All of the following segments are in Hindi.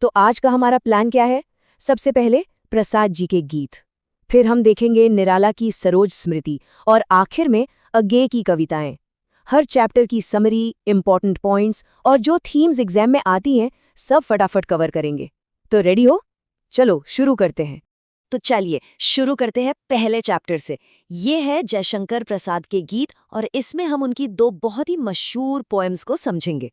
तो आज का हमारा प्लान क्या है? सबसे पहले प्रसाद जी के गीत, फिर हम देखेंगे निराला की सरोज स्मृति और आखिर में अज्ञे की कविताएं। हर चैप्टर की समरी, इंपॉर्टेंट पॉइंट्स और जो थीम्स एग्जाम में आती हैं सब फटाफट कवर करेंगे। तो रेडी हो? चलो शुरू करते हैं। तो चलिए शुरू करते हैं पहले चैप्टर से। ये है जयशंकर प्रसाद के गीत और इसमें हम उनकी दो बहुत ही मशहूर पोएम्स को समझेंगे।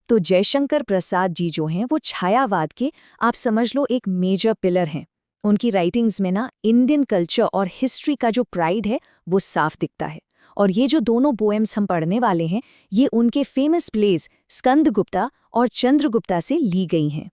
तो जयशंकर प्रसाद जी जो हैं वो छायावाद के, आप समझ लो, एक मेजर पिलर हैं। उनकी राइटिंग्स में ना इंडियन कल्चर और हिस्ट्री का जो प्राइड है वो साफ दिखता है। और ये जो दोनों पोएम्स हम पढ़ने वाले हैं ये उनके फेमस प्लेज स्कंदगुप्ता और चंद्रगुप्ता से ली गई हैं।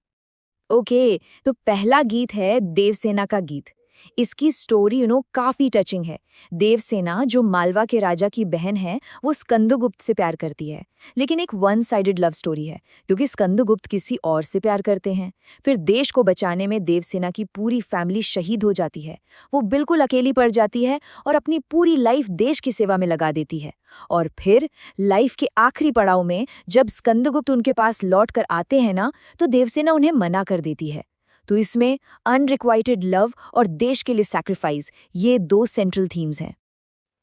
ओके, तो पहला गीत है देवसेना का गीत। इसकी स्टोरी काफी टचिंग है। देवसेना जो मालवा के राजा की बहन है वो स्कंदगुप्त से प्यार करती है, लेकिन एक वन साइडेड लव स्टोरी है क्योंकि स्कंदगुप्त किसी और से प्यार करते हैं। फिर देश को बचाने में देवसेना की पूरी फैमिली शहीद हो जाती है। वो बिल्कुल अकेली पड़ जाती है और अपनी पूरी लाइफ देश की सेवा में लगा देती है। और फिर लाइफ के आखिरी पड़ाव में जब स्कंदगुप्त उनके पास लौट कर आते हैं ना, तो देवसेना उन्हें मना कर देती है। तो इसमें अनरिक्वाइटेड लव और देश के लिए सैक्रिफाइस, ये दो सेंट्रल थीम्स हैं।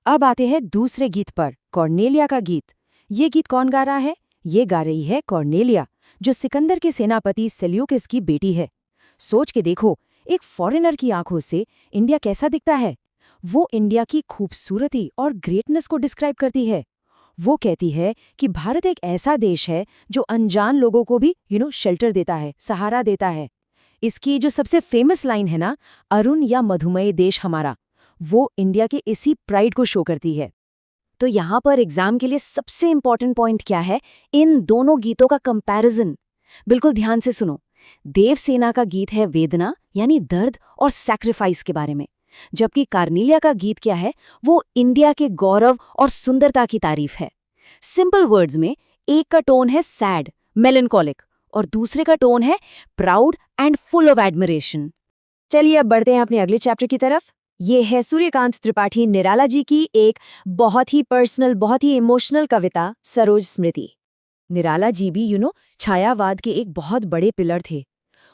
अब आते हैं दूसरे गीत पर, कॉर्नेलिया का गीत। ये गीत कौन गा रहा है? ये गा रही है कॉर्नेलिया, जो सिकंदर के सेनापति सेल्यूकस की बेटी है। सोच के देखो, एक फॉरेनर की आंखों से इंडिया कैसा दिखता है। वो इंडिया की खूबसूरती और ग्रेटनेस को डिस्क्राइब करती है। वो कहती है कि भारत एक ऐसा देश है जो अनजान लोगों को भी शेल्टर देता है, सहारा देता है। इसकी जो सबसे फेमस लाइन है ना, अरुण या मधुमेह देश हमारा, वो इंडिया के इसी प्राइड को शो करती है। तो यहाँ पर एग्जाम के लिए सबसे इंपॉर्टेंट पॉइंट क्या है? इन दोनों गीतों का कंपैरिजन। बिल्कुल ध्यान से सुनो। देवसेना का गीत है वेदना यानी दर्द और सैक्रिफाइस के बारे में, जबकि कार्नेलिया का गीत क्या है? वो इंडिया के गौरव और सुंदरता की तारीफ है। सिंपल वर्ड्स में एक का टोन है सैड, मेलनकॉलिक, और दूसरे का टोन है proud and full of admiration. चलिए अब बढ़ते हैं अपने अगले चैप्टर की तरफ। ये है सूर्यकांत त्रिपाठी निराला जी की एक बहुत ही पर्सनल, बहुत ही इमोशनल कविता सरोज स्मृति। निराला जी भी छायावाद के एक बहुत बड़े पिलर थे।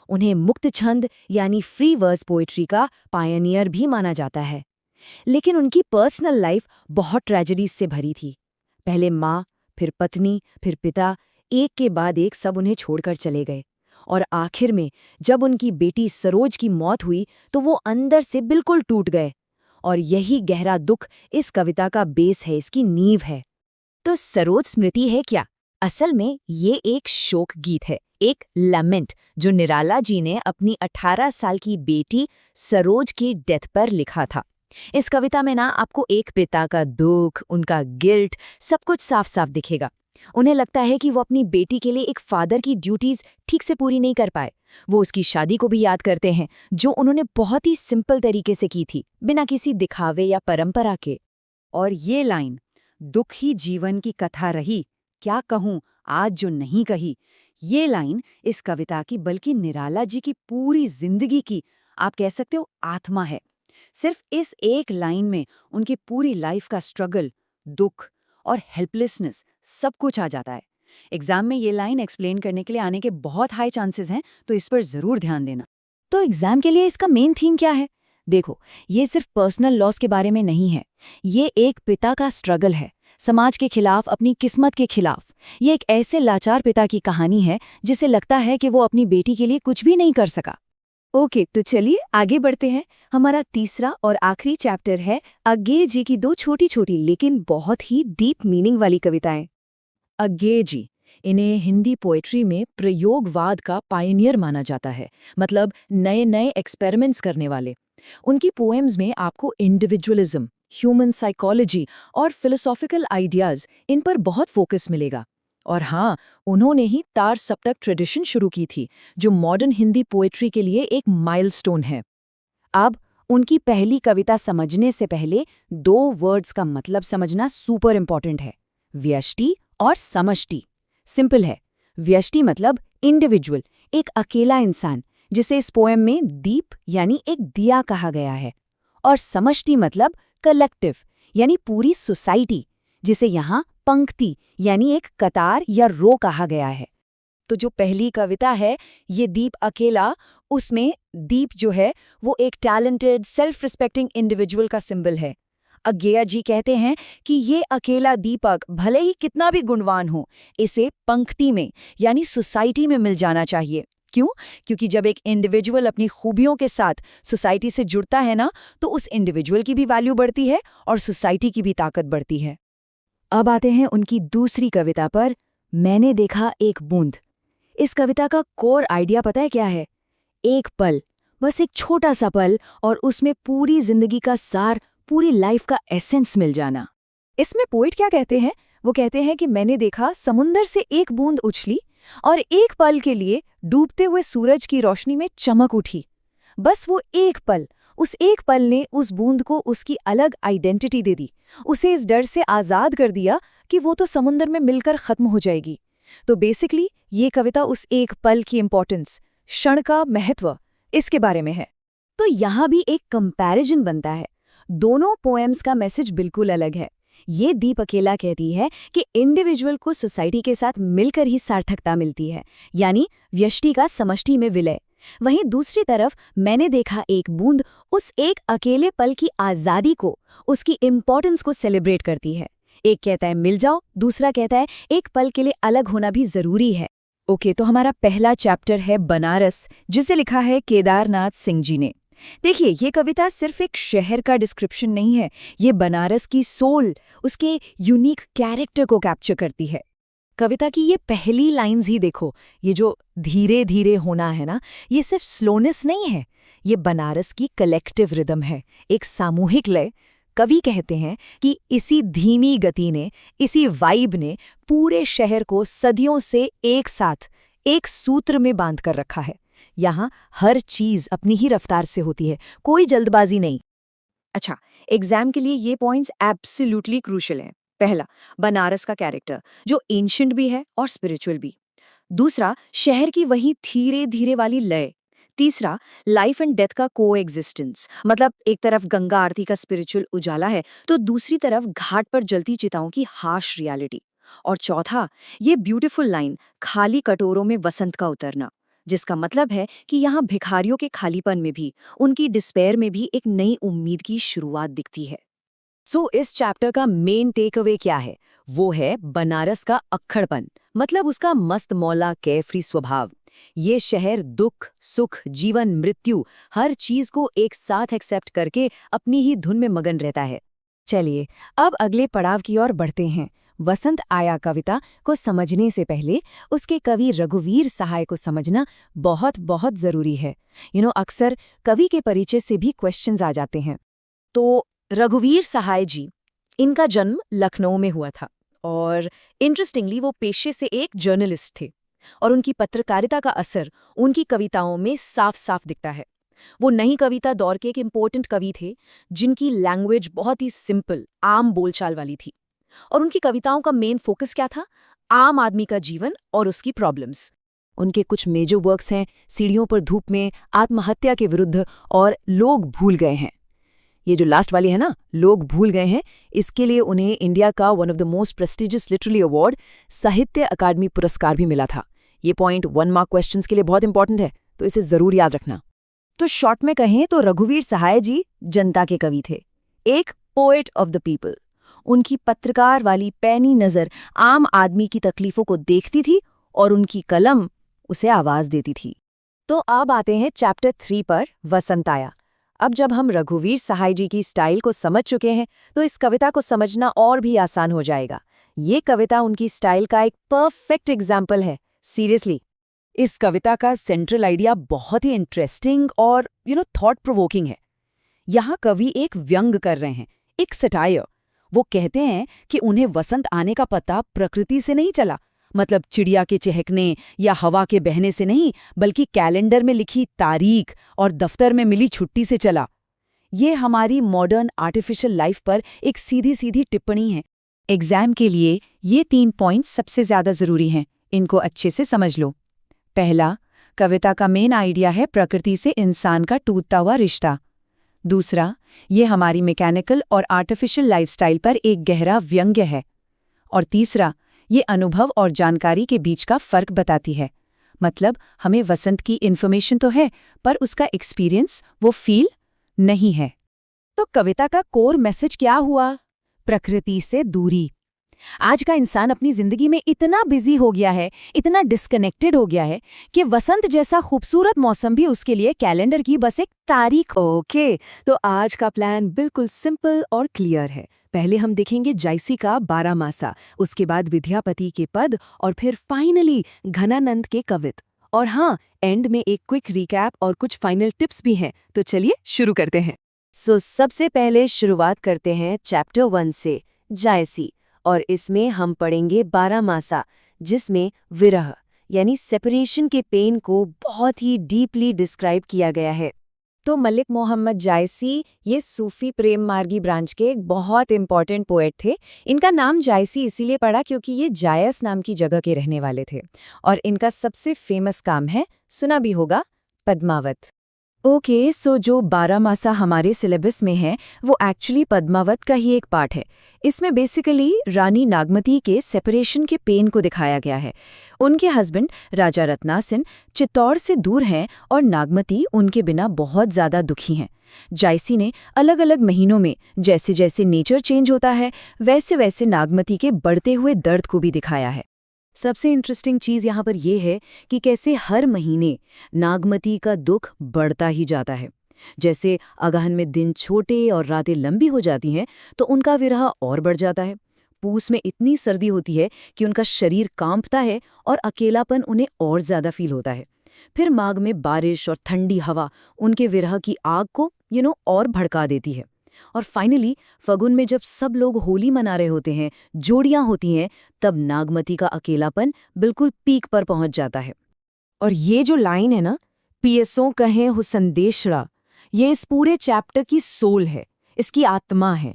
उन्हें मुक्त छंद यानी फ्री वर्स पोएट्री का पायनियर भी माना जाता है। लेकिन उनकी पर्सनल लाइफ बहुत ट्रेजेडीज से भरी थी। पहले माँ, फिर पत्नी, फिर पिता, एक के बाद एक सब उन्हें छोड़कर चले गए। और आखिर में जब उनकी बेटी सरोज की मौत हुई तो वो अंदर से बिल्कुल टूट गए। और यही गहरा दुख इस कविता का बेस है, इसकी नींव है। तो सरोज स्मृति है क्या? असल में ये एक शोक गीत है, एक लमेंट जो निराला जी ने अपनी 18 साल की बेटी सरोज की डेथ पर लिखा था। इस कविता में ना आपको एक पिता का दुख, उनका गिल्ट, सब कुछ साफ साफ दिखेगा। उन्हें लगता है कि वो अपनी बेटी के लिए एक फादर की ड्यूटीज ठीक से पूरी नहीं कर पाए। वो उसकी शादी को भी याद करते हैं जो उन्होंने बहुत ही सिंपल तरीके से की थी, बिना किसी दिखावे या परंपरा के। और ये लाइन, दुख ही जीवन की कथा रही, क्या कहूँ आज जो नहीं कही, ये लाइन इस कविता की बल्कि निराला जी की पूरी जिंदगी की, आप कह सकते हो, आत्मा है। सिर्फ इस एक लाइन में उनकी पूरी लाइफ का स्ट्रगल, दुख और हेल्पलेसनेस सब कुछ आ जाता है। एग्जाम में ये लाइन एक्सप्लेन करने के लिए आने के बहुत हाई चांसेस हैं, तो इस पर जरूर ध्यान देना। तो एग्जाम के लिए इसका मेन थीम क्या है? देखो, ये सिर्फ पर्सनल लॉस के बारे में नहीं है। ये एक पिता का स्ट्रगल है, समाज के खिलाफ, अपनी किस्मत के खिलाफ। ये एक ऐसे लाचार पिता की कहानी है जिसे लगता है कि वो अपनी बेटी के लिए कुछ भी नहीं कर सका। ओके, तो चलिए आगे बढ़ते हैं। हमारा तीसरा और आखिरी चैप्टर है अज्ञे जी की दो छोटी छोटी लेकिन बहुत ही डीप मीनिंग वाली कविताएं। अज्ञे जी, इन्हें हिंदी पोएट्री में प्रयोगवाद का पायनियर माना जाता है, मतलब नए नए एक्सपेरिमेंट्स करने वाले। उनकी पोएम्स में आपको इंडिविजुअलिज्म, ह्यूमन साइकोलॉजी और फिलोसॉफिकल आइडियाज, इन पर बहुत फोकस मिलेगा। और हाँ, उन्होंने ही तार सप्तक ट्रेडिशन शुरू की थी, जो मॉडर्न हिंदी पोएट्री के लिए एक माइलस्टोन है। अब उनकी पहली कविता समझने से पहले दो वर्ड्स का मतलब समझना सुपर इंपॉर्टेंट है, व्यष्टि और समष्टि। सिंपल है, व्यष्टि मतलब इंडिविजुअल, एक अकेला इंसान, जिसे इस पोएम में दीप यानी एक दिया कहा गया है। और समष्टि मतलब कलेक्टिव यानी पूरी सोसाइटी, जिसे यहाँ पंक्ति यानी एक कतार या रो कहा गया है। तो जो पहली कविता है ये दीप अकेला, उसमें दीप जो है वो एक टैलेंटेड सेल्फ रिस्पेक्टिंग इंडिविजुअल का सिंबल है। अज्ञेय जी कहते हैं कि ये अकेला दीपक भले ही कितना भी गुणवान हो, इसे पंक्ति में यानी सोसाइटी में मिल जाना चाहिए। क्यों? क्योंकि जब एक इंडिविजुअल अपनी खूबियों के साथ सोसाइटी से जुड़ता है ना, तो उस इंडिविजुअल की भी वैल्यू बढ़ती है और सोसाइटी की भी ताकत बढ़ती है। अब आते हैं उनकी दूसरी कविता पर, मैंने देखा एक बूंद। इस कविता का कोर आइडिया पता है क्या है? एक पल, बस एक छोटा सा पल, और उसमें पूरी जिंदगी का सार, पूरी लाइफ का एसेंस मिल जाना। इसमें पोइट क्या कहते हैं? वो कहते हैं कि मैंने देखा समुंदर से एक बूंद उछली और एक पल के लिए डूबते हुए सूरज की रोशनी में चमक उठी। बस वो एक पल, उस एक पल ने उस बूंद को उसकी अलग आइडेंटिटी दे दी, उसे इस डर से आज़ाद कर दिया कि वो तो समुंदर में मिलकर खत्म हो जाएगी। तो बेसिकली ये कविता उस एक पल की इम्पोर्टेंस, क्षण का महत्व, इसके बारे में है। तो यहाँ भी एक कंपैरिजन बनता है। दोनों पोएम्स का मैसेज बिल्कुल अलग है। ये दीप अकेला कहती है कि इंडिविजुअल को सोसाइटी के साथ मिलकर ही सार्थकता मिलती है, यानी व्यष्टि का समष्टि में विलय। वहीं दूसरी तरफ मैंने देखा एक बूंद उस एक अकेले पल की आज़ादी को, उसकी इम्पोर्टेंस को सेलिब्रेट करती है। एक कहता है मिल जाओ, दूसरा कहता है एक पल के लिए अलग होना भी जरूरी है। ओके, तो हमारा पहला चैप्टर है बनारस, जिसे लिखा है केदारनाथ सिंह जी ने। देखिए, ये कविता सिर्फ एक शहर का डिस्क्रिप्शन नहीं है, ये बनारस की सोल, उसके यूनिक कैरेक्टर को कैप्चर करती है। कविता की ये पहली लाइंस ही देखो, ये जो धीरे धीरे होना है ना, ये सिर्फ स्लोनेस नहीं है, ये बनारस की कलेक्टिव रिदम है, एक सामूहिक लय। कवि कहते हैं कि इसी धीमी गति ने, इसी वाइब ने पूरे शहर को सदियों से एक साथ, एक सूत्र में बांध कर रखा है। यहाँ हर चीज अपनी ही रफ्तार से होती है, कोई जल्दबाजी नहीं। अच्छा, एग्जाम के लिए ये पॉइंट्स एब्सोल्युटली क्रूशियल हैं। पहला, बनारस का कैरेक्टर, जो एंशिएंट भी है और स्पिरिचुअल भी। दूसरा, शहर की वही धीरे धीरे वाली लय। तीसरा, लाइफ एंड डेथ का कोएग्जिस्टेंस, मतलब एक तरफ गंगा आरती का स्पिरिचुअल उजाला है, तो दूसरी तरफ घाट पर जलती चिताओं की हार्श रियलिटी। और चौथा, ये ब्यूटीफुल लाइन, खाली कटोरों में वसंत का उतरना, जिसका मतलब है कि यहाँ भिखारियों के खालीपन में भी, उनकी डिस्पेयर में भी एक नई उम्मीद की शुरुआत दिखती है। सो इस चैप्टर का मेन टेक अवे क्या है? वो है बनारस का अक्खड़पन, मतलब उसका मस्त मौला केयफ्री स्वभाव। ये शहर दुख, सुख, जीवन, मृत्यु, हर चीज को एक साथ एक्सेप्ट करके अपनी ही धुन में मगन रहता है। चलिए, अब अगले पड़ाव की ओर बढ़ते हैं। वसंत आया कविता को समझने से पहले उसके कवि रघुवीर सहाय को समझना बहुत बहुत जरूरी है। अक्सर कवि के परिचय से भी क्वेश्चंस आ जाते हैं। तो रघुवीर सहाय जी, इनका जन्म लखनऊ में हुआ था और इंटरेस्टिंगली वो पेशे से एक जर्नलिस्ट थे और उनकी पत्रकारिता का असर उनकी कविताओं में साफ साफ दिखता है। वो नई कविता दौर के एक इम्पोर्टेंट कवि थे जिनकी लैंग्वेज बहुत ही सिंपल, आम बोलचाल वाली थी और उनकी कविताओं का मेन फोकस क्या था? आम आदमी का जीवन और उसकी प्रॉब्लम्स। उनके कुछ मेजर वर्क्स हैं सीढ़ियों पर धूप में, आत्महत्या के विरुद्ध और लोग भूल गए हैं। ये जो लास्ट वाली है ना, लोग भूल गए हैं, इसके लिए उन्हें इंडिया का one of the most prestigious literary award, साहित्य अकादमी पुरस्कार भी मिला था। ये पॉइंट 1 मार्क क्वेश्चंस के लिए बहुत इंपॉर्टेंट है, तो इसे जरूर याद रखना। तो शॉर्ट में कहें तो रघुवीर सहाय जी जनता के कवि थे, एक पोएट ऑफ द पीपल। उनकी पत्रकार वाली पैनी नज़र आम आदमी की तकलीफों को देखती थी और उनकी कलम उसे आवाज देती थी। तो अब आते हैं चैप्टर 3 पर, वसंत आया। अब जब हम रघुवीर सहाय जी की स्टाइल को समझ चुके हैं तो इस कविता को समझना और भी आसान हो जाएगा। ये कविता उनकी स्टाइल का एक परफेक्ट एग्जाम्पल है। सीरियसली, इस कविता का सेंट्रल आइडिया बहुत ही इंटरेस्टिंग और थॉट प्रोवोकिंग है। यहाँ कवि एक व्यंग कर रहे हैं, एक सटायर। वो कहते हैं कि उन्हें वसंत आने का पता प्रकृति से नहीं चला, मतलब चिड़िया के चहकने या हवा के बहने से नहीं, बल्कि कैलेंडर में लिखी तारीख और दफ्तर में मिली छुट्टी से चला। ये हमारी मॉडर्न आर्टिफिशियल लाइफ पर एक सीधी सीधी टिप्पणी है। एग्जाम के लिए ये 3 पॉइंट्स सबसे ज्यादा जरूरी हैं, इनको अच्छे से समझ लो। पहला, कविता का मेन आइडिया है प्रकृति से इंसान का टूटता हुआ रिश्ता। दूसरा, ये हमारी मैकेनिकल और आर्टिफिशियल लाइफस्टाइल पर एक गहरा व्यंग्य है। और तीसरा, ये अनुभव और जानकारी के बीच का फर्क बताती है, मतलब हमें वसंत की इन्फॉर्मेशन तो है, पर उसका एक्सपीरियंस, वो फील नहीं है। तो कविता का कोर मैसेज क्या हुआ? प्रकृति से दूरी। आज का इंसान अपनी जिंदगी में इतना बिजी हो गया है, इतना डिस्कनेक्टेड हो गया है कि वसंत जैसा खूबसूरत मौसम भी उसके लिए कैलेंडर की बस एक तारीख। ओके, तो आज का प्लान बिल्कुल सिंपल और क्लियर है। पहले हम देखेंगे जायसी का 12 मासा, उसके बाद विद्यापति के पद और फिर फाइनली घनानंद के कवित। और हाँ, एंड में एक क्विक रिकैप और कुछ फाइनल टिप्स भी हैं। तो चलिए शुरू करते हैं। सबसे पहले शुरुआत करते हैं चैप्टर 1 से, जायसी। और इसमें हम पढ़ेंगे 12 मासा, जिसमें विरह यानी सेपरेशन के पेन को बहुत ही डीपली डिस्क्राइब किया गया है। तो मलिक मोहम्मद जायसी ये सूफी प्रेम मार्गी ब्रांच के एक बहुत इंपॉर्टेंट पोएट थे। इनका नाम जायसी इसीलिए पड़ा क्योंकि ये जायस नाम की जगह के रहने वाले थे। और इनका सबसे फेमस काम है, सुना भी होगा, पद्मावत। ओके, जो 12 मासा हमारे सिलेबस में है वो एक्चुअली पद्मावत का ही एक पार्ट है। इसमें बेसिकली रानी नागमती के सेपरेशन के पेन को दिखाया गया है। उनके हस्बैंड राजा रत्नासिन चित्तौड़ से दूर हैं और नागमती उनके बिना बहुत ज़्यादा दुखी हैं। जायसी ने अलग अलग महीनों में जैसे जैसे नेचर चेंज होता है वैसे वैसे नागमती के बढ़ते हुए दर्द को भी दिखाया है। सबसे इंटरेस्टिंग चीज़ यहाँ पर यह है कि कैसे हर महीने नागमती का दुख बढ़ता ही जाता है। जैसे अगहन में दिन छोटे और रातें लंबी हो जाती हैं तो उनका विरह और बढ़ जाता है। पूस में इतनी सर्दी होती है कि उनका शरीर कांपता है और अकेलापन उन्हें और ज़्यादा फील होता है। फिर माघ में बारिश और ठंडी हवा उनके विरह की आग को और भड़का देती है। और फाइनली फगुन में जब सब लोग होली मना रहे होते हैं, जोड़ियां होती हैं, तब नागमती का अकेलापन बिल्कुल पीक पर पहुंच जाता है। और ये जो लाइन है ना, पियसों कहें हो संदेशड़ा, ये इस पूरे चैप्टर की सोल है, इसकी आत्मा है।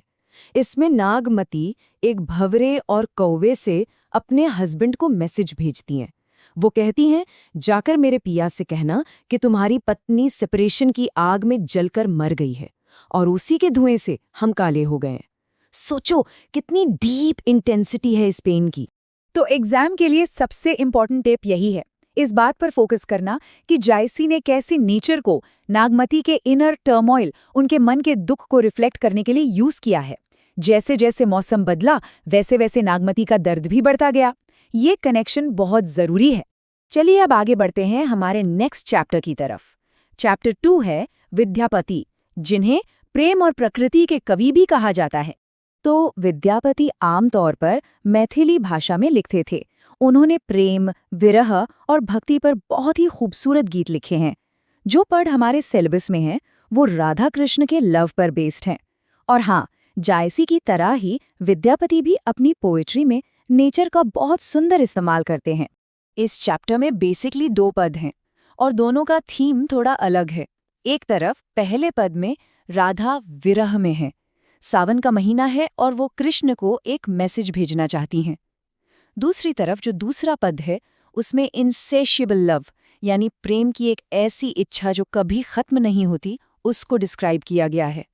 इसमें नागमती एक भंवरे और कौवे से अपने हस्बैंड को मैसेज भेजती हैं। वो कहती हैं, जाकर मेरे पिया से कहना कि तुम्हारी पत्नी सेपरेशन की आग में जलकर मर गई है और उसी के धुएं से हम काले हो गए हैं। सोचो कितनी डीप इंटेंसिटी है इस पेन की। तो एग्जाम के लिए सबसे इंपॉर्टेंट टिप यही है, इस बात पर फोकस करना कि जायसी ने कैसे नेचर को नागमती के इनर टर्मोइल, उनके मन के दुख को रिफ्लेक्ट करने के लिए यूज किया है। जैसे जैसे मौसम बदला वैसे वैसे नागमती का दर्द भी बढ़ता गया। ये कनेक्शन बहुत जरूरी है। चलिए अब आगे बढ़ते हैं हमारे नेक्स्ट चैप्टर की तरफ। चैप्टर 2 है विद्यापति, जिन्हें प्रेम और प्रकृति के कवि भी कहा जाता है। तो विद्यापति आमतौर पर मैथिली भाषा में लिखते थे। उन्होंने प्रेम, विरह और भक्ति पर बहुत ही खूबसूरत गीत लिखे हैं। जो पढ़ हमारे सिलेबस में है वो राधा कृष्ण के लव पर बेस्ड हैं। और हाँ, जायसी की तरह ही विद्यापति भी अपनी पोएट्री में नेचर का बहुत सुंदर इस्तेमाल करते हैं। इस चैप्टर में बेसिकली 2 पद हैं और दोनों का थीम थोड़ा अलग है। एक तरफ पहले पद में राधा विरह में है, सावन का महीना है और वो कृष्ण को एक मैसेज भेजना चाहती हैं। दूसरी तरफ जो दूसरा पद है उसमें इनसेशिएबल लव यानी प्रेम की एक ऐसी इच्छा जो कभी खत्म नहीं होती, उसको डिस्क्राइब किया गया है।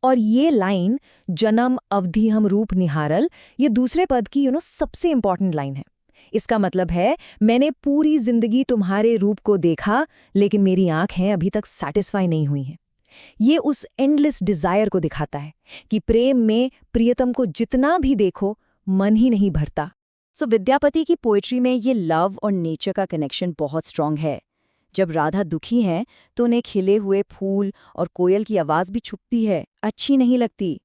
और ये लाइन जन्म अवधि हम रूप निहारल, ये दूसरे पद की सबसे इंपॉर्टेंट लाइन है। इसका मतलब है, मैंने पूरी जिंदगी तुम्हारे रूप को देखा लेकिन मेरी आंखें अभी तक सैटिस्फाई नहीं हुई हैं। ये उस एंडलेस डिजायर को दिखाता है कि प्रेम में प्रियतम को जितना भी देखो मन ही नहीं भरता। विद्यापति की पोएट्री में ये लव और नेचर का कनेक्शन बहुत स्ट्रांग है। जब राधा दुखी है तो उन्हें खिले हुए फूल और कोयल की आवाज़ भी छुपती है, अच्छी नहीं लगती।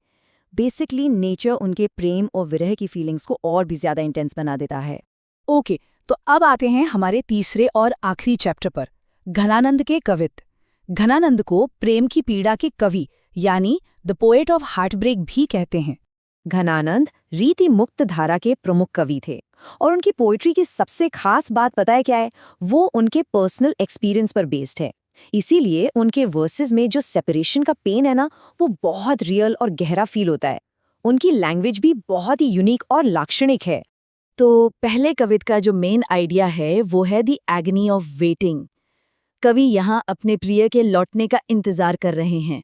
बेसिकली नेचर उनके प्रेम और विरह की फीलिंग्स को और भी ज़्यादा इंटेंस बना देता है। ओके, तो अब आते हैं हमारे तीसरे और आखिरी चैप्टर पर, घनानंद के कवित। घनानंद को प्रेम की पीड़ा के कवि यानी द पोएट ऑफ हार्टब्रेक भी कहते हैं। घनानंद रीति मुक्त धारा के प्रमुख कवि थे और उनकी पोएट्री की सबसे खास बात पता है क्या है? वो उनके पर्सनल एक्सपीरियंस पर बेस्ड है। इसीलिए उनके वर्सेस में जो सेपरेशन का पेन है ना, वो बहुत रियल और गहरा फील होता है। उनकी लैंग्वेज भी बहुत ही यूनिक और लाक्षणिक है। तो पहले कवित का जो मेन आइडिया है वो है द एगनी ऑफ वेटिंग। कवि यहाँ अपने प्रिय के लौटने का इंतजार कर रहे हैं।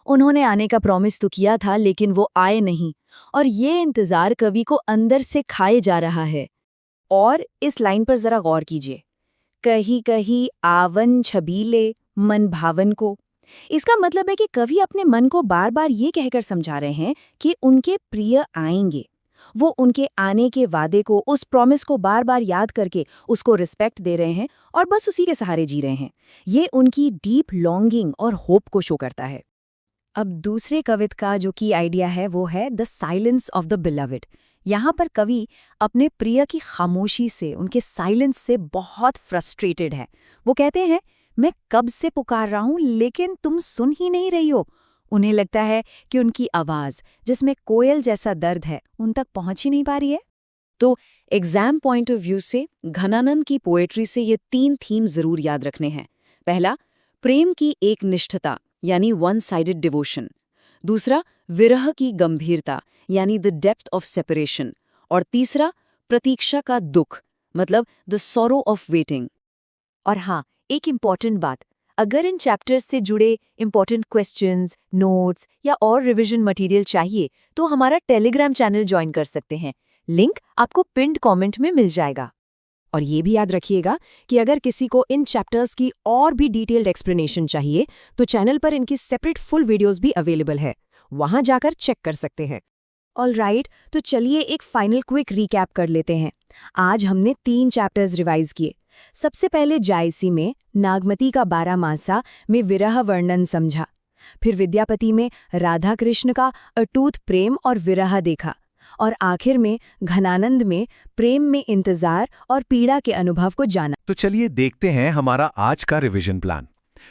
उन्होंने आने का प्रॉमिस तो किया था लेकिन वो आए नहीं और ये इंतजार कवि को अंदर से खाए जा रहा है। और इस लाइन पर जरा गौर कीजिए, कहीं कहीं आवन छबीले मन भावन को। इसका मतलब है कि कवि अपने मन को बार बार ये कहकर समझा रहे हैं कि उनके प्रिय आएंगे। वो उनके आने के वादे को, उस प्रॉमिस को बार बार याद करके उसको रिस्पेक्ट दे रहे हैं और बस उसी के सहारे जी रहे हैं। ये उनकी डीप लॉन्गिंग और होप को शो करता है। अब दूसरे कवित का जो की आइडिया है वो है the silence of the beloved. यहाँ पर कवि अपने प्रिय की खामोशी से, उनके साइलेंस से बहुत फ्रस्ट्रेटेड है। वो कहते हैं, मैं कब से पुकार रहा हूँ लेकिन तुम सुन ही नहीं रही हो। उन्हें लगता है कि उनकी आवाज़, जिसमें कोयल जैसा दर्द है, उन तक पहुँच ही नहीं पा रही है। तो एग्जाम पॉइंट ऑफ व्यू से घनानंद की पोएट्री से ये 3 थीम जरूर याद रखने हैं। पहला, प्रेम की एक निष्ठता यानी वन साइडेड डिवोशन। दूसरा, विरह की गंभीरता यानी द डेप्थ ऑफ सेपरेशन। और तीसरा, प्रतीक्षा का दुख मतलब द सॉरो ऑफ वेटिंग। और हाँ, एक इम्पॉर्टेंट बात, अगर इन चैप्टर्स से जुड़े इम्पॉर्टेंट क्वेश्चंस, नोट्स या और रिवीजन मटेरियल चाहिए तो हमारा टेलीग्राम चैनल ज्वाइन कर सकते हैं। लिंक आपको पिन्ड कमेंट में मिल जाएगा। और ये भी याद रखिएगा कि अगर किसी को इन चैप्टर्स की और भी डिटेल्ड एक्सप्लेनेशन चाहिए तो चैनल पर इनकी सेपरेट फुल वीडियोस भी अवेलेबल है, वहां जाकर चेक कर सकते हैं। ऑलराइट, तो चलिए एक फाइनल क्विक रिकैप कर लेते हैं। आज हमने 3 चैप्टर्स रिवाइज किए। सबसे पहले जायसी में नागमती का 12 मासा में विरह वर्णन समझा। फिर विद्यापति में राधा कृष्ण का अटूट प्रेम और विरह देखा। और आखिर में घनानंद में प्रेम में इंतजार और पीड़ा के अनुभव को जाना। तो चलिए देखते हैं हमारा आज का रिवीजन प्लान।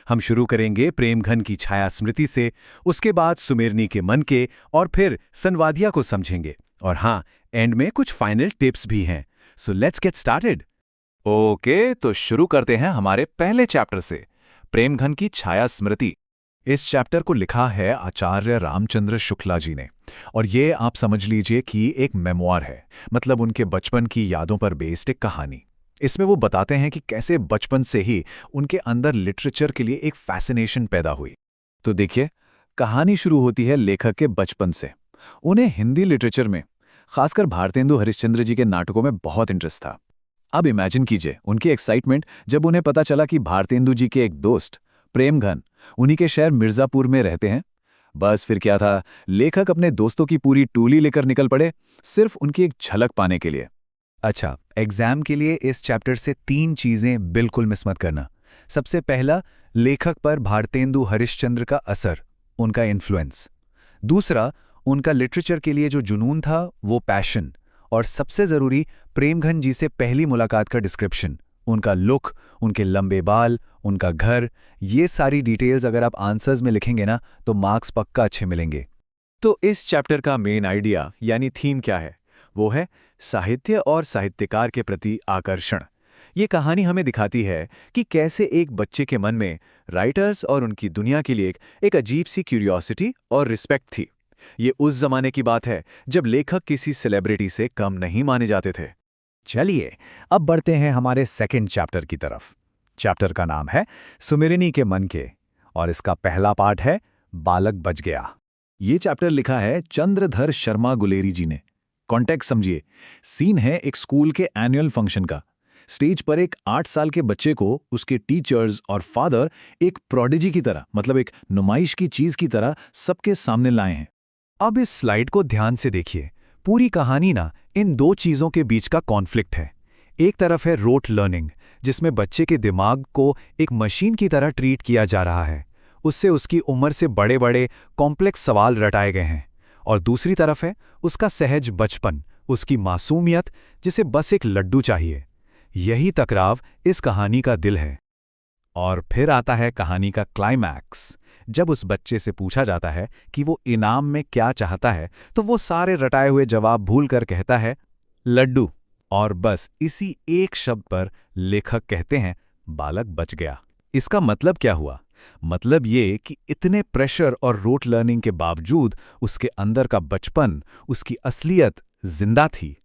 हम शुरू करेंगे प्रेमघन की छाया स्मृति से, उसके बाद सुमेरनी के मन के, और फिर संवादिया को समझेंगे। और हाँ, एंड में कुछ फाइनल टिप्स भी हैं। So let's get started. Okay, तो शुरू करते हैं हमारे पहले चैप्टर से, प्रेमघन की छाया स्मृति। इस चैप्टर को लिखा है आचार्य रामचंद्र शुक्ला जी ने, और ये आप समझ लीजिए कि एक मेमोयर है, मतलब उनके बचपन की यादों पर बेस्ड एक कहानी। इसमें वो बताते हैं कि कैसे बचपन से ही उनके अंदर लिटरेचर के लिए एक फैसिनेशन पैदा हुई। तो देखिए, कहानी शुरू होती है लेखक के बचपन से। उन्हें हिंदी लिटरेचर में, खासकर भारतेंदु हरिश्चंद्र जी के नाटकों में बहुत इंटरेस्ट था। अब इमेजिन कीजिए उनकी एक्साइटमेंट जब उन्हें पता चला कि भारतेंदु जी के एक दोस्त प्रेमघन उन्हीं के शहर मिर्जापुर में रहते हैं। बस फिर क्या था, लेखक अपने दोस्तों की पूरी टोली लेकर निकल पड़े, सिर्फ उनकी एक झलक पाने के लिए। अच्छा, एग्जाम के लिए इस चैप्टर से 3 चीजें बिल्कुल मिस मत करना। सबसे पहला, लेखक पर भारतेंदु हरिश्चंद्र का असर, उनका इन्फ्लुएंस। दूसरा, उनका लिटरेचर के लिए जो जुनून था, वो पैशन। और सबसे जरूरी, प्रेमघन जी से पहली मुलाकात का डिस्क्रिप्शन, उनका लुक, उनके लंबे बाल, उनका घर। ये सारी डिटेल्स अगर आप आंसर्स में लिखेंगे ना तो मार्क्स पक्का अच्छे मिलेंगे। तो इस चैप्टर का मेन आइडिया यानी थीम क्या है? वो है साहित्य और साहित्यकार के प्रति आकर्षण। ये कहानी हमें दिखाती है कि कैसे एक बच्चे के मन में राइटर्स और उनकी दुनिया के लिए एक अजीब सी क्यूरियोसिटी और रिस्पेक्ट थी। ये उस जमाने की बात है जब लेखक किसी सेलिब्रिटी से कम नहीं माने जाते थे। चलिए अब बढ़ते हैं हमारे सेकंड चैप्टर की तरफ। चैप्टर का नाम है सुमेरनी के मन के, और इसका पहला पार्ट है बालक बच गया। ये चैप्टर लिखा है चंद्रधर शर्मा गुलेरी जी ने। कॉन्टेक्स्ट समझिए, सीन है एक स्कूल के एनुअल फंक्शन का। स्टेज पर एक 8 साल के बच्चे को उसके टीचर्स और फादर एक प्रोडिजी की तरह, मतलब एक नुमाइश की चीज की तरह सबके सामने लाए हैं। अब इस स्लाइड को ध्यान से देखिए। पूरी कहानी ना इन 2 चीजों के बीच का कॉन्फ्लिक्ट है। एक तरफ है रोट लर्निंग, जिसमें बच्चे के दिमाग को एक मशीन की तरह ट्रीट किया जा रहा है, उससे उसकी उम्र से बड़े बड़े कॉम्प्लेक्स सवाल रटाए गए हैं। और दूसरी तरफ है उसका सहज बचपन, उसकी मासूमियत, जिसे बस एक लड्डू चाहिए। यही टकराव इस कहानी का दिल है। और फिर आता है कहानी का क्लाइमैक्स। जब उस बच्चे से पूछा जाता है कि वो इनाम में क्या चाहता है, तो वो सारे रटाए हुए जवाब भूलकर कहता है लड्डू। और बस इसी एक शब्द पर लेखक कहते हैं बालक बच गया। इसका मतलब क्या हुआ? मतलब ये कि इतने प्रेशर और रोट लर्निंग के बावजूद उसके अंदर का बचपन, उसकी असलियत जिंदा थी।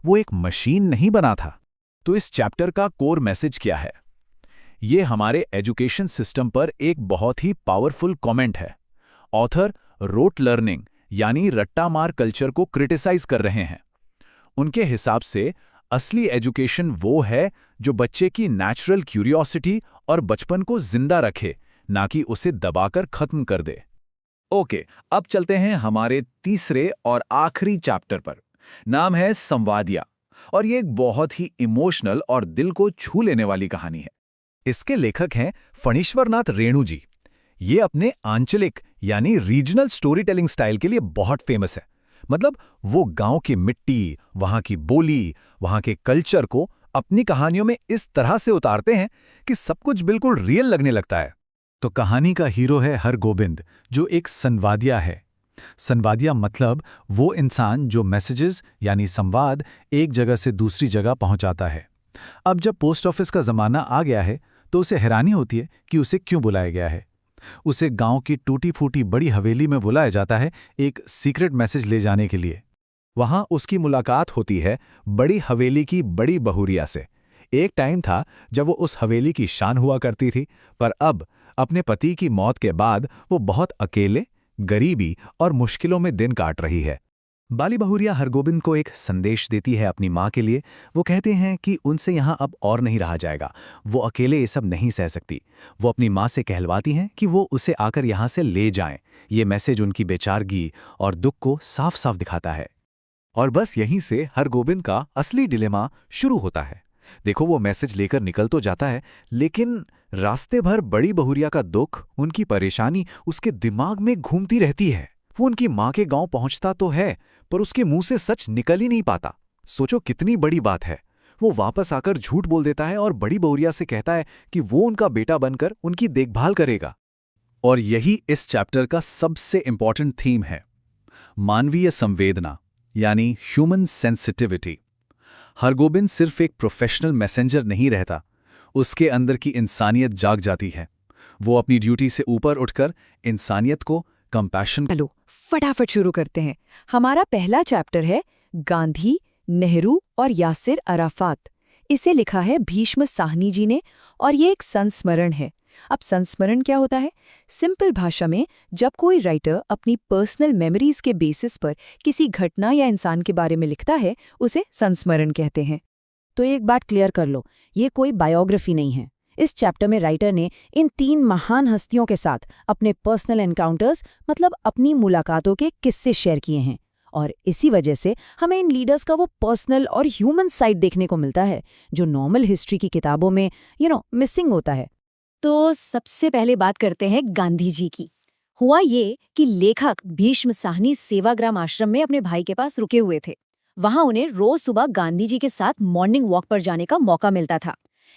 वो एक मशीन नहीं बना था। तो इस चैप्टर का कोर मैसेज क्या है? ये हमारे एजुकेशन सिस्टम पर एक बहुत ही पावरफुल कमेंट है। ऑथर रोट लर्निंग यानी रट्टा मार कल्चर को क्रिटिसाइज कर रहे हैं। उनके हिसाब से असली एजुकेशन वो है जो बच्चे की नेचुरल क्यूरियोसिटी और बचपन को जिंदा रखे, ना कि उसे दबाकर खत्म कर दे। ओके, अब चलते हैं हमारे तीसरे और आखिरी चैप्टर पर। नाम है संवादिया, और ये एक बहुत ही इमोशनल और दिल को छू लेने वाली कहानी है। इसके लेखक हैं फणीश्वरनाथ रेणु जी। ये अपने आंचलिक यानी रीजनल स्टोरी टेलिंग स्टाइल के लिए बहुत फेमस है। मतलब वो गांव की मिट्टी, वहां की बोली, वहां के कल्चर को अपनी कहानियों में इस तरह से उतारते हैं कि सब कुछ बिल्कुल रियल लगने लगता है। तो कहानी का हीरो है हरगोबिंद, जो एक संवादिया है। संवादिया मतलब वो इंसान जो मैसेजेस यानी संवाद एक जगह से दूसरी जगह पहुंचाता है। अब जब पोस्ट ऑफिस का ज़माना आ गया है तो उसे हैरानी होती है कि उसे क्यों बुलाया गया है। उसे गांव की टूटी फूटी बड़ी हवेली में बुलाया जाता है एक सीक्रेट मैसेज ले जाने के लिए। वहां उसकी मुलाकात होती है बड़ी हवेली की बड़ी बहुरिया से। एक टाइम था जब वो उस हवेली की शान हुआ करती थी, पर अब अपने पति की मौत के बाद वो बहुत अकेले, गरीबी और मुश्किलों में दिन काट रही है। बाली बहुरिया हरगोबिंद को एक संदेश देती है अपनी माँ के लिए। वो कहते हैं कि उनसे यहाँ अब और नहीं रहा जाएगा, वो अकेले ये सब नहीं सह सकती। वो अपनी माँ से कहलवाती हैं कि वो उसे आकर यहाँ से ले जाएं। ये मैसेज उनकी बेचारगी और दुख को साफ साफ दिखाता है। और बस यहीं से हरगोबिंद का असली डिलेमा शुरू होता है। देखो, वो मैसेज लेकर निकल तो जाता है, लेकिन रास्ते भर बड़ी बहुरिया का दुख, उनकी परेशानी उसके दिमाग में घूमती रहती है। वो उनकी माँ के गांव पहुंचता तो है, पर उसके मुंह से सच निकल ही नहीं पाता। सोचो कितनी बड़ी बात है। वो वापस आकर झूठ बोल देता है और बड़ी बहुरिया से कहता है कि वो उनका बेटा बनकर उनकी देखभाल करेगा। और यही इस चैप्टर का सबसे इंपॉर्टेंट थीम है, मानवीय संवेदना यानी ह्यूमन सेंसिटिविटी। हरगोबिंद सिर्फ एक प्रोफेशनल मैसेंजर नहीं रहता, उसके अंदर की इंसानियत जाग जाती है। वो अपनी ड्यूटी से ऊपर उठकर इंसानियत को, कंपैशन। चलो फटाफट शुरू करते हैं। हमारा पहला चैप्टर है गांधी, नेहरू और यासिर अराफात। इसे लिखा है भीष्म साहनी जी ने, और ये एक संस्मरण है। अब संस्मरण क्या होता है? सिंपल भाषा में, जब कोई राइटर अपनी पर्सनल मेमोरीज के बेसिस पर किसी घटना या इंसान के बारे में लिखता है, उसे संस्मरण कहते हैं। तो एक बात क्लियर कर लो, ये कोई बायोग्राफी नहीं है। इस चैप्टर में राइटर ने इन 3 महान हस्तियों के साथ अपने पर्सनल एनकाउंटर्स, मतलब अपनी मुलाकातों के किस्से शेयर किए हैं। और इसी वजह से हमें इन लीडर्स का वो पर्सनल और ह्यूमन साइड देखने को मिलता है, जो नॉर्मल हिस्ट्री की किताबों में मिसिंग होता है। तो सबसे पहले बात करते हैं गांधी जी की। हुआ ये कि लेखक भीष्म साहनी सेवाग्राम आश्रम में अपने भाई के पास रुके हुए थे। वहां उन्हें रोज सुबह गांधी जी के साथ मॉर्निंग वॉक पर जाने का मौका मिलता था।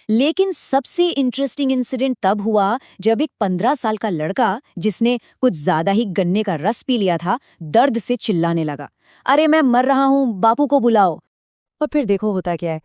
लेकिन सबसे इंटरेस्टिंग इंसिडेंट तब हुआ जब एक 15 साल का लड़का, जिसने कुछ ज्यादा ही गन्ने का रस पी लिया था, दर्द से चिल्लाने लगा, अरे मैं मर रहा हूँ, बापू को बुलाओ। और फिर देखो होता क्या है।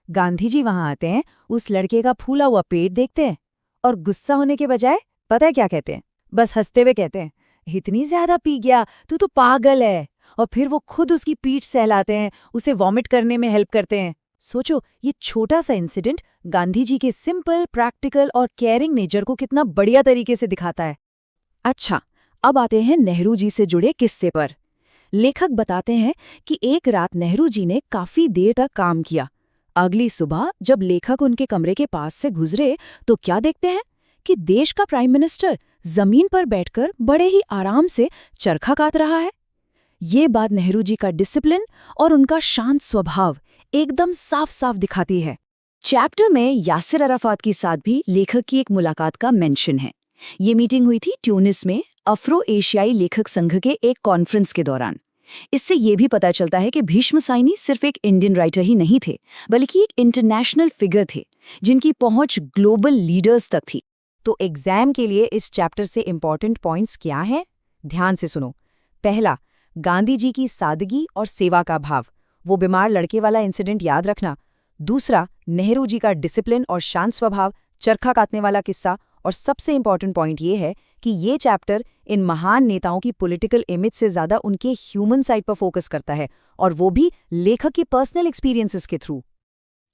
गांधी जी वहां आते हैं, उस लड़के का फूला हुआ पेट देखते हैं और गुस्सा होने के बजाय पता है क्या कहते हैं? बस हंसते हुए कहते हैं, इतनी ज्यादा पी गया, तू तो पागल है। और फिर वो खुद उसकी पीठ सहलाते हैं, उसे वॉमिट करने में हेल्प करते हैं। सोचो, ये छोटा सा इंसिडेंट गांधी जी के सिंपल, प्रैक्टिकल और केयरिंग नेचर को कितना बढ़िया तरीके से दिखाता है। अच्छा, अब आते हैं नेहरू जी से जुड़े किस्से पर। लेखक बताते हैं कि एक रात नेहरू जी ने काफी देर तक काम किया। अगली सुबह जब लेखक उनके कमरे के पास से गुजरे तो क्या देखते हैं कि देश का प्राइम मिनिस्टर जमीन पर बैठकर बड़े ही आराम से चरखा काट रहा है। ये बात नेहरू जी का डिसिप्लिन और उनका शांत स्वभाव एकदम साफ साफ दिखाती है। चैप्टर में यासिर अराफात के साथ भी लेखक की एक मुलाकात का मेंशन है। ये मीटिंग हुई थी ट्यूनिस में अफ्रो एशियाई लेखक संघ के एक कॉन्फ्रेंस के दौरान। इससे ये भी पता चलता है कि भीष्म साहनी सिर्फ एक इंडियन राइटर ही नहीं थे, बल्कि एक इंटरनेशनल फिगर थे, जिनकी पहुंच ग्लोबल लीडर्स तक थी। तो एग्जाम के लिए इस चैप्टर से इंपॉर्टेंट पॉइंट्स क्या हैं? ध्यान से सुनो। पहला, गांधी जी की सादगी और सेवा का भाव, वो बीमार लड़के वाला इंसिडेंट याद रखना। दूसरा, नेहरू जी का डिसिप्लिन और शांत स्वभाव, चरखा काटने वाला किस्सा। और सबसे इंपॉर्टेंट पॉइंट ये है कि ये चैप्टर इन महान नेताओं की पॉलिटिकल इमेज से ज्यादा उनके ह्यूमन साइड पर फोकस करता है, और वो भी लेखक की पर्सनल एक्सपीरियंसेस के थ्रू।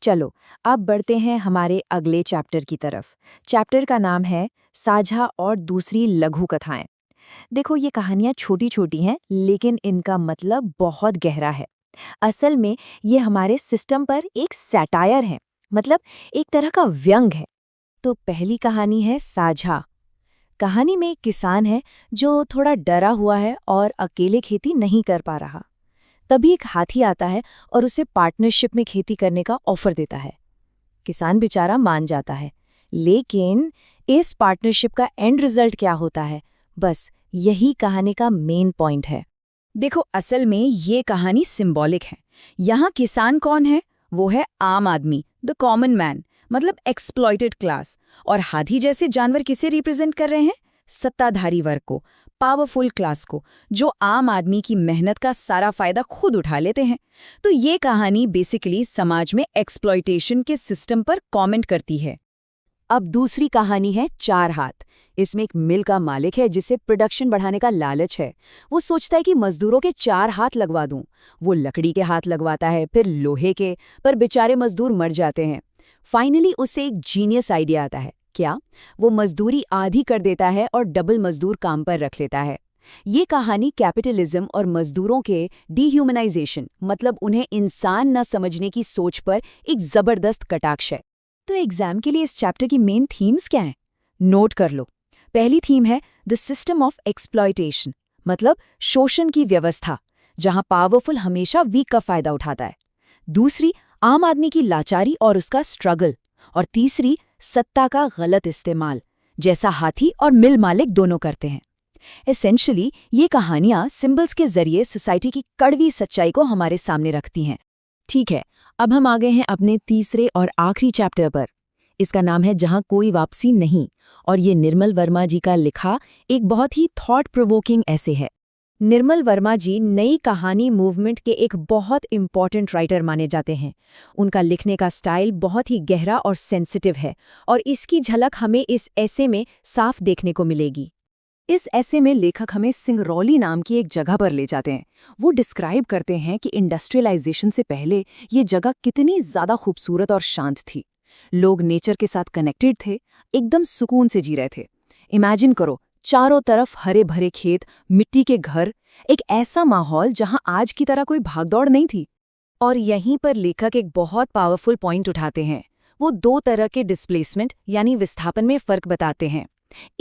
चलो अब बढ़ते हैं हमारे अगले चैप्टर की तरफ। चैप्टर का नाम है साझा और दूसरी लघु कथाएं। देखो, ये कहानियां छोटी छोटी हैं, लेकिन इनका मतलब बहुत गहरा है। असल में ये हमारे सिस्टम पर एक सैटायर है, मतलब एक तरह का व्यंग है। तो पहली कहानी है साझा। कहानी में एक किसान है जो थोड़ा डरा हुआ है और अकेले खेती नहीं कर पा रहा। तभी एक हाथी आता है और उसे पार्टनरशिप में खेती करने का ऑफर देता है। किसान बेचारा मान जाता है, लेकिन इस पार्टनरशिप का एंड रिजल्ट क्या होता है, बस यही कहानी का मेन पॉइंट है। देखो, असल में ये कहानी सिंबॉलिक है। यहाँ किसान कौन है? वो है आम आदमी, द कॉमन मैन, मतलब एक्सप्लॉइटेड क्लास। और हाथी जैसे जानवर किसे रिप्रेजेंट कर रहे हैं? सत्ताधारी वर्ग को, पावरफुल क्लास को, जो आम आदमी की मेहनत का सारा फायदा खुद उठा लेते हैं। तो ये कहानी बेसिकली समाज में एक्सप्लॉइटेशन के सिस्टम पर कमेंट करती है। अब दूसरी कहानी है चार हाथ। इसमें एक मिल का मालिक है जिसे प्रोडक्शन बढ़ाने का लालच है। वो सोचता है कि मजदूरों के 4 हाथ लगवा दूं। वो लकड़ी के हाथ लगवाता है, फिर लोहे के, पर बेचारे मजदूर मर जाते हैं। फाइनली उसे एक जीनियस आइडिया आता है। क्या? वो मजदूरी आधी कर देता है और डबल मजदूर काम पर रख लेता है। ये कहानी कैपिटलिज्म और मजदूरों के डीह्यूमनाइजेशन, मतलब उन्हें इंसान न समझने की सोच पर एक जबरदस्त कटाक्ष है। तो एग्जाम के लिए इस चैप्टर की मेन थीम्स क्या हैं? नोट कर लो। पहली थीम है द सिस्टम ऑफ एक्सप्लॉयटेशन, मतलब शोषण की व्यवस्था, जहां पावरफुल हमेशा वीक का फायदा उठाता है। दूसरी, आम आदमी की लाचारी और उसका स्ट्रगल। और तीसरी, सत्ता का गलत इस्तेमाल, जैसा हाथी और मिल मालिक दोनों करते हैं। एसेंशियली ये कहानियां सिंबल्स के जरिए सोसाइटी की कड़वी सच्चाई को हमारे सामने रखती हैं। ठीक है, अब हम आ गए हैं अपने तीसरे और आखिरी चैप्टर पर। इसका नाम है जहां कोई वापसी नहीं, और ये निर्मल वर्मा जी का लिखा एक बहुत ही थॉट प्रोवोकिंग ऐसे है। निर्मल वर्मा जी नई कहानी मूवमेंट के एक बहुत इम्पॉर्टेंट राइटर माने जाते हैं। उनका लिखने का स्टाइल बहुत ही गहरा और सेंसिटिव है, और इसकी झलक हमें इस ऐसे में साफ देखने को मिलेगी। इस ऐसे में लेखक हमें सिंगरौली नाम की एक जगह पर ले जाते हैं। वो डिस्क्राइब करते हैं कि इंडस्ट्रियलाइजेशन से पहले ये जगह कितनी ज़्यादा खूबसूरत और शांत थी। लोग नेचर के साथ कनेक्टेड थे, एकदम सुकून से जी रहे थे। इमेजिन करो, चारों तरफ हरे भरे खेत, मिट्टी के घर, एक ऐसा माहौल जहां आज की तरह कोई भागदौड़ नहीं थी। और यहीं पर लेखक एक बहुत पावरफुल पॉइंट उठाते हैं। वो 2 तरह के डिस्प्लेसमेंट यानी विस्थापन में फ़र्क बताते हैं।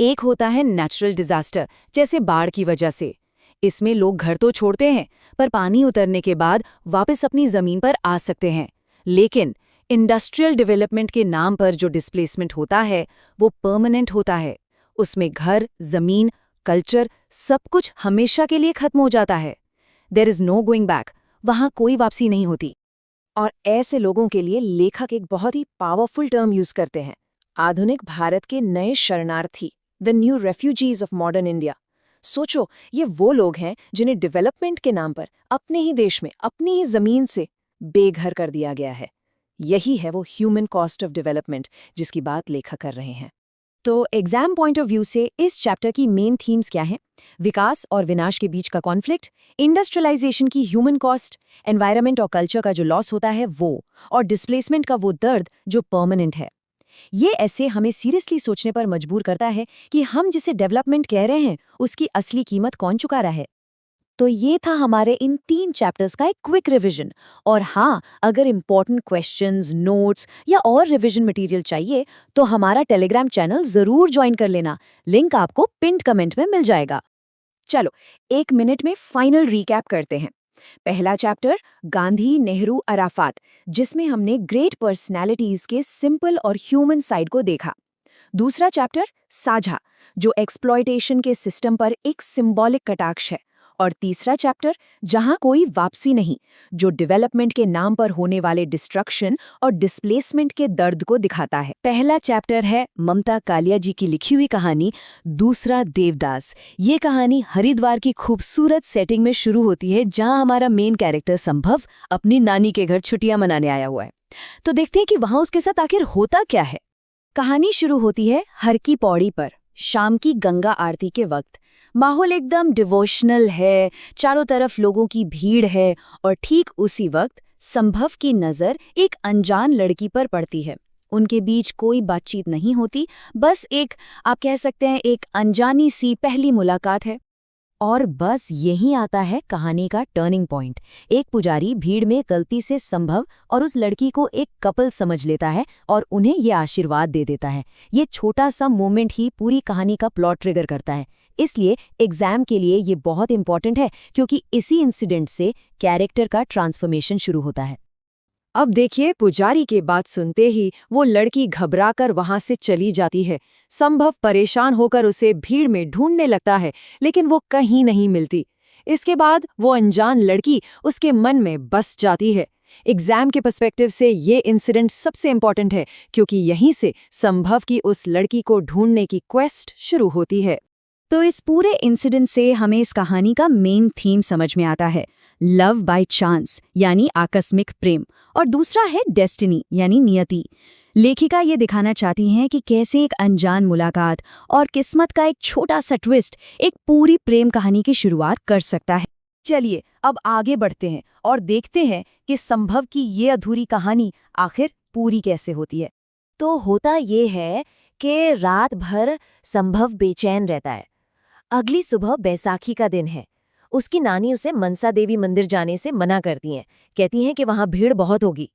एक होता है नेचुरल डिजास्टर, जैसे बाढ़ की वजह से। इसमें लोग घर तो छोड़ते हैं, पर पानी उतरने के बाद वापस अपनी ज़मीन पर आ सकते हैं। लेकिन इंडस्ट्रियल डेवलपमेंट के नाम पर जो डिस्प्लेसमेंट होता है, वो परमानेंट होता है। उसमें घर, ज़मीन, कल्चर, सब कुछ हमेशा के लिए खत्म हो जाता है। There is no going back, वहाँ कोई वापसी नहीं होती। और ऐसे लोगों के लिए लेखक एक बहुत ही पावरफुल टर्म यूज़ करते हैं, आधुनिक भारत के नए शरणार्थी, the new refugees of modern India. सोचो, ये वो लोग हैं जिन्हें डेवलपमेंट के नाम पर अपने ही देश में, अपनी ही ज़मीन से बेघर कर दिया गया है। यही है वो ह्यूमन कॉस्ट ऑफ डेवलपमेंट जिसकी बात लेखक कर रहे हैं। तो एग्जाम पॉइंट ऑफ व्यू से इस चैप्टर की मेन थीम्स क्या हैं? विकास और विनाश के बीच का कॉन्फ्लिक्ट, इंडस्ट्रियलाइजेशन की ह्यूमन कॉस्ट, एनवायरनमेंट और कल्चर का जो लॉस होता है वो, और डिस्प्लेसमेंट का वो दर्द जो परमानेंट है। ये ऐसे हमें सीरियसली सोचने पर मजबूर करता है कि हम जिसे डेवलपमेंट कह रहे हैं उसकी असली कीमत कौन चुका रहा है। तो ये था हमारे इन 3 चैप्टर्स का एक क्विक रिवीजन। और हाँ, अगर इम्पोर्टेंट क्वेश्चंस, नोट्स या और रिवीजन मटेरियल चाहिए तो हमारा टेलीग्राम चैनल ज़रूर ज्वाइन कर लेना। लिंक आपको पिन्ड कमेंट में मिल जाएगा। चलो 1 मिनट में फाइनल रिकैप करते हैं। पहला चैप्टर गांधी, नेहरू, अराफात, जिसमें हमने ग्रेट पर्सनैलिटीज के सिंपल और ह्यूमन साइड को देखा। दूसरा चैप्टर साझा, जो एक्सप्लॉयटेशन के सिस्टम पर एक सिंबॉलिक कटाक्ष है। और तीसरा चैप्टर जहां कोई वापसी नहीं, जो डेवलपमेंट के नाम पर होने वाले डिस्ट्रक्शन और डिस्प्लेसमेंट के दर्द को दिखाता है। पहला चैप्टर है ममता कालिया जी की लिखी हुई कहानी दूसरा देवदास। ये कहानी हरिद्वार की खूबसूरत सेटिंग में शुरू होती है, जहां हमारा मेन कैरेक्टर संभव अपनी नानी के घर छुट्टियां मनाने आया हुआ है। तो देखते हैं कि वहां उसके साथ आखिर होता क्या है। कहानी शुरू होती है हर की पौड़ी पर, शाम की गंगा आरती के वक्त। माहौल एकदम डिवोशनल है, चारों तरफ लोगों की भीड़ है, और ठीक उसी वक्त संभव की नज़र एक अनजान लड़की पर पड़ती है। उनके बीच कोई बातचीत नहीं होती, बस एक, आप कह सकते हैं, एक अनजानी सी पहली मुलाकात है। और बस यही आता है कहानी का टर्निंग पॉइंट। एक पुजारी भीड़ में गलती से संभव और उस लड़की को एक कपल समझ लेता है और उन्हें ये आशीर्वाद दे देता है। ये छोटा सा मोमेंट ही पूरी कहानी का प्लॉट ट्रिगर करता है। इसलिए एग्जाम के लिए ये बहुत इंपॉर्टेंट है, क्योंकि इसी इंसिडेंट से कैरेक्टर का ट्रांसफॉर्मेशन शुरू होता है। अब देखिए, पुजारी के बात सुनते ही वो लड़की घबराकर वहां से चली जाती है। संभव परेशान होकर उसे भीड़ में ढूंढने लगता है, लेकिन वो कहीं नहीं मिलती। इसके बाद वो अनजान लड़की उसके मन में बस जाती है। एग्जाम के पर्सपेक्टिव से ये इंसिडेंट सबसे इंपॉर्टेंट है, क्योंकि यहीं से संभव की उस लड़की को ढूंढने की क्वेस्ट शुरू होती है। तो इस पूरे इंसिडेंट से हमें इस कहानी का मेन थीम समझ में आता है, लव बाय चांस यानी आकस्मिक प्रेम, और दूसरा है डेस्टिनी यानी नियति। लेखिका ये दिखाना चाहती हैं कि कैसे एक अनजान मुलाकात और किस्मत का एक छोटा सा ट्विस्ट एक पूरी प्रेम कहानी की शुरुआत कर सकता है। चलिए अब आगे बढ़ते हैं और देखते हैं कि संभव की ये अधूरी कहानी आखिर पूरी कैसे होती है। तो होता ये है कि रात भर संभव बेचैन रहता है। अगली सुबह बैसाखी का दिन है। उसकी नानी उसे मनसा देवी मंदिर जाने से मना करती हैं, कहती हैं कि वहां भीड़ बहुत होगी।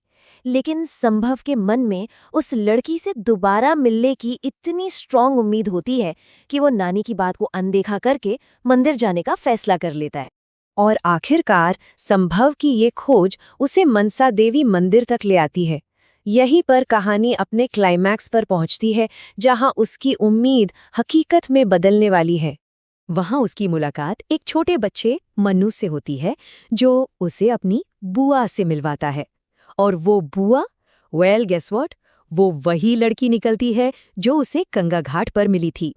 लेकिन संभव के मन में उस लड़की से दोबारा मिलने की इतनी स्ट्रांग उम्मीद होती है कि वो नानी की बात को अनदेखा करके मंदिर जाने का फैसला कर लेता है। और आखिरकार संभव की ये खोज उसे मनसा देवी मंदिर तक ले आती है। यहीं पर कहानी अपने क्लाइमैक्स पर पहुंचती है, जहां उसकी उम्मीद हकीकत में बदलने वाली है। वहां उसकी मुलाकात एक छोटे बच्चे मन्नू से होती है, जो उसे अपनी बुआ से मिलवाता है। और वो बुआ, वेल गेस व्हाट, वो वही लड़की निकलती है जो उसे गंगा घाट पर मिली थी।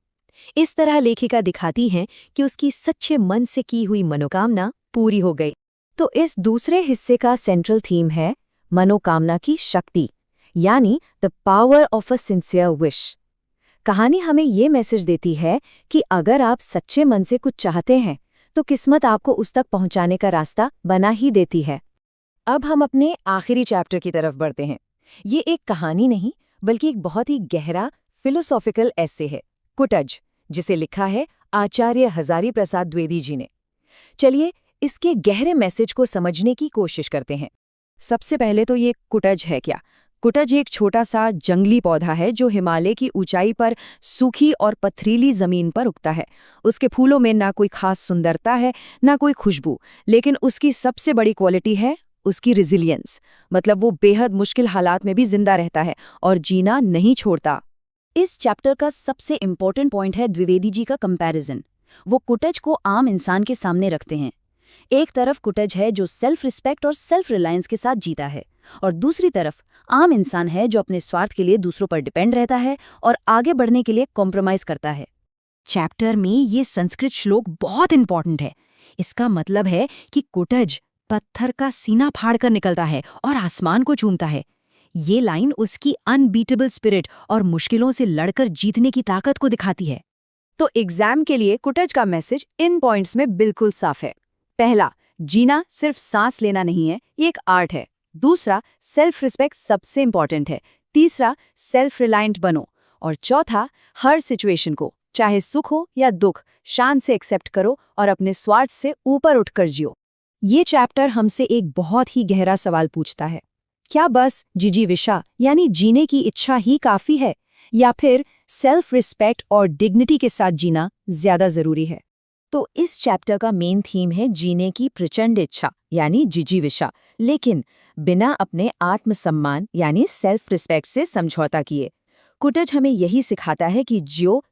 इस तरह लेखिका दिखाती हैं कि उसकी सच्चे मन से की हुई मनोकामना पूरी हो गई। तो इस दूसरे हिस्से का सेंट्रल थीम है मनोकामना की शक्ति, यानी the power of a sincere wish. कहानी हमें ये मैसेज देती है कि अगर आप सच्चे मन से कुछ चाहते हैं तो किस्मत आपको उस तक पहुंचाने का रास्ता बना ही देती है। अब हम अपने आखिरी चैप्टर की तरफ बढ़ते हैं। ये एक कहानी नहीं, बल्कि एक बहुत ही गहरा फिलोसॉफिकल एसे है, कुटज, जिसे लिखा है आचार्य हजारी प्रसाद द्विवेदी जी ने। चलिए इसके गहरे मैसेज को समझने की कोशिश करते हैं। सबसे पहले तो ये कुटज है क्या? कुटज एक छोटा सा जंगली पौधा है जो हिमालय की ऊंचाई पर सूखी और पथरीली जमीन पर उगता है। उसके फूलों में ना कोई खास सुंदरता है, ना कोई खुशबू, लेकिन उसकी सबसे बड़ी क्वालिटी है उसकी रिजिलियंस। मतलब वो बेहद मुश्किल हालात में भी जिंदा रहता है और जीना नहीं छोड़ता। इस चैप्टर का सबसे इम्पोर्टेंट पॉइंट है द्विवेदी जी का कंपैरिजन। वो कुटज को आम इंसान के सामने रखते हैं। एक तरफ कुटज है जो सेल्फ रिस्पेक्ट और सेल्फ रिलायंस के साथ जीता है, और दूसरी तरफ आम इंसान है जो अपने स्वार्थ के लिए दूसरों पर डिपेंड रहता है और आगे बढ़ने के लिए कॉम्प्रोमाइज करता है। चैप्टर में ये संस्कृत श्लोक बहुत इंपॉर्टेंट है। इसका मतलब है कि कुटज पत्थर का सीना फाड़कर निकलता है और आसमान को चूमता है। ये लाइन उसकी अनबीटेबल स्पिरिट और मुश्किलों से लड़कर जीतने की ताकत को दिखाती है। तो एग्जाम के लिए कुटज का मैसेज इन पॉइंट्स में बिल्कुल साफ है। पहला, जीना सिर्फ सांस लेना नहीं है, ये एक आर्ट है। दूसरा, सेल्फ रिस्पेक्ट सबसे इंपॉर्टेंट है। तीसरा, सेल्फ रिलायंट बनो। और चौथा, हर सिचुएशन को, चाहे सुख हो या दुख, शान से एक्सेप्ट करो और अपने स्वार्थ से ऊपर उठकर जियो। ये चैप्टर हमसे एक बहुत ही गहरा सवाल पूछता है, क्या बस जिजीविषा यानी जीने की इच्छा ही काफी है, या फिर सेल्फ रिस्पेक्ट और डिग्निटी के साथ जीना ज्यादा जरूरी है? तो इस चैप्टर का मेन थीम है जीने की प्रचंड इच्छा यानी जिजीविषा, लेकिन बिना अपने आत्मसम्मान यानी सेल्फ रिस्पेक्ट से समझौता किए। कुटज हमें यही सिखाता है कि जियो तो